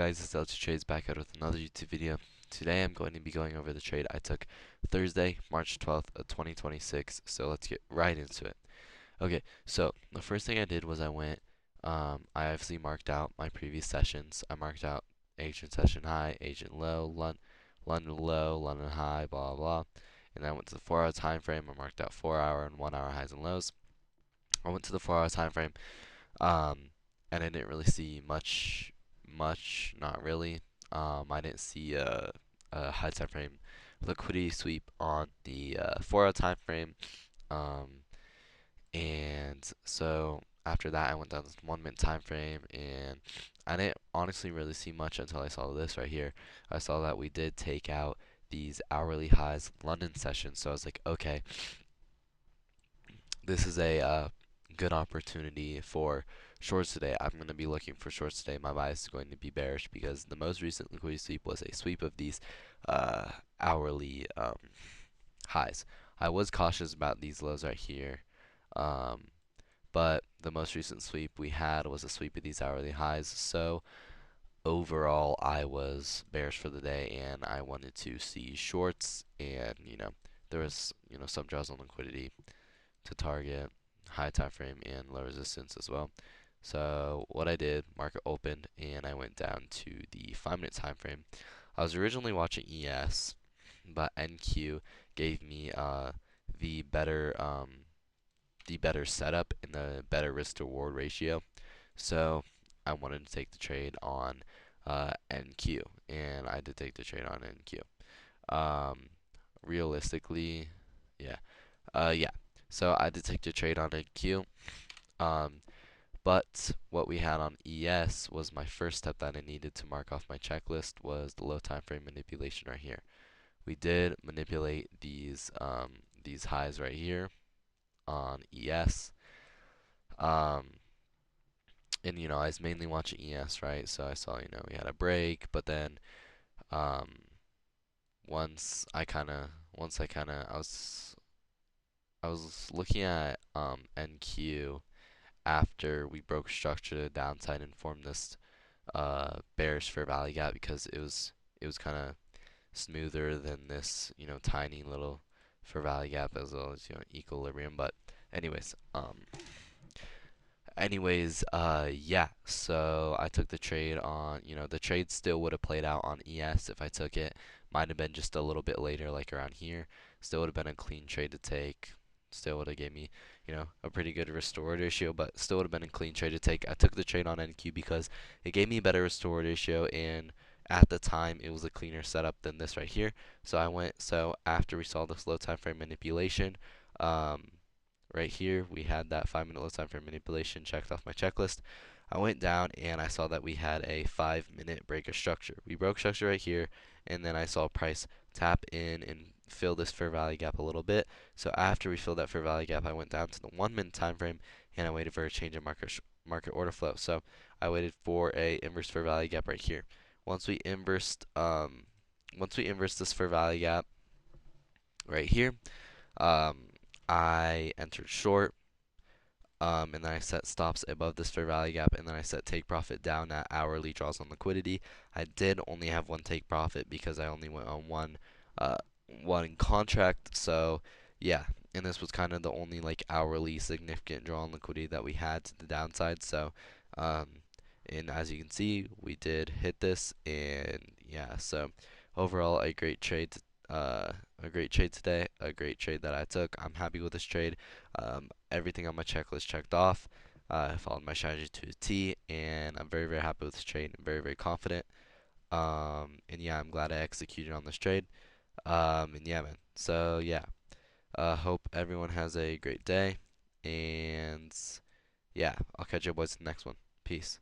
Guys, it's LT Trades back out with another YouTube video. Today I'm going to be going over the trade I took Thursday, March 12th of 2026. So let's get right into it. Okay, so the first thing I did was I obviously marked out my previous sessions. I marked out agent session high, agent low, London low, London high, blah blah. And then I went to the 4-hour time frame. I marked out 4-hour and 1-hour highs and lows. I went to the 4-hour time frame. Um, and I didn't really see much, not really. I didn't see a high time frame liquidity sweep on the 4-hour time frame. Um, and so after that, I went down this 1-minute time frame, and I didn't honestly really see much until I saw this right here. I saw that we did take out these hourly highs London sessions, so I was like, okay, this is a good opportunity for shorts today. I'm going to be looking for shorts today. My bias is going to be bearish because the most recent liquidity sweep was a sweep of these uh, hourly highs. I was cautious about these lows right here, um, but the most recent sweep we had was a sweep of these hourly highs. So overall, I was bearish for the day, and I wanted to see shorts, and there was some draws on liquidity to target high time frame and low resistance as well. So what I did, market opened and I went down to the 5-minute time frame. I was originally watching ES, but NQ gave me the better setup and the better risk to reward ratio. So I wanted to take the trade on NQ, and I did take the trade on NQ. Um, realistically, yeah. Yeah. So I did take the trade on NQ. Um, but what we had on ES was my first step that I needed to mark off my checklist was the low time frame manipulation right here. We did manipulate these highs right here on ES. Um, and I was mainly watching ES, right? So I saw we had a break, but then um, once I kind of I was looking at NQ after we broke structure to the downside and formed this bearish fair value gap because it was kind of smoother than this tiny little fair value gap as well as equilibrium. But anyways, yeah. So I took the trade on the trade still would have played out on ES if I took it. Might have been just a little bit later, like around here. Still would have been a clean trade to take. Still would have gave me, a pretty good restore ratio, but still would have been a clean trade to take. I took the trade on NQ because it gave me a better restore ratio, and at the time it was a cleaner setup than this right here. So after we saw this low time frame manipulation, um, right here we had that 5-minute low time frame manipulation checked off my checklist. I went down and I saw that we had a 5-minute break of structure. We broke structure right here, and then I saw price tap in and fill this fair value gap a little bit. So after we filled that fair value gap, I went down to the 1-minute time frame and I waited for a change in market order flow. So I waited for a inverse fair value gap right here. Once we inversed this fair value gap right here, um, I entered short. And then I set stops above this fair value gap, and then I set take profit down at hourly draws on liquidity. I did only have one take profit because I only went on uh, one contract. So yeah, and this was kind of the only like hourly significant draw on liquidity that we had to the downside. So um, and as you can see, we did hit this, and yeah, so overall a great trade today, a great trade that I took. I'm happy with this trade. Everything on my checklist checked off. I followed my strategy to a T, and I'm very, very happy with this trade. I'm very, very confident. And yeah, I'm glad I executed on this trade. And yeah, man. So yeah, hope everyone has a great day. And yeah, I'll catch you boys in the next one. Peace.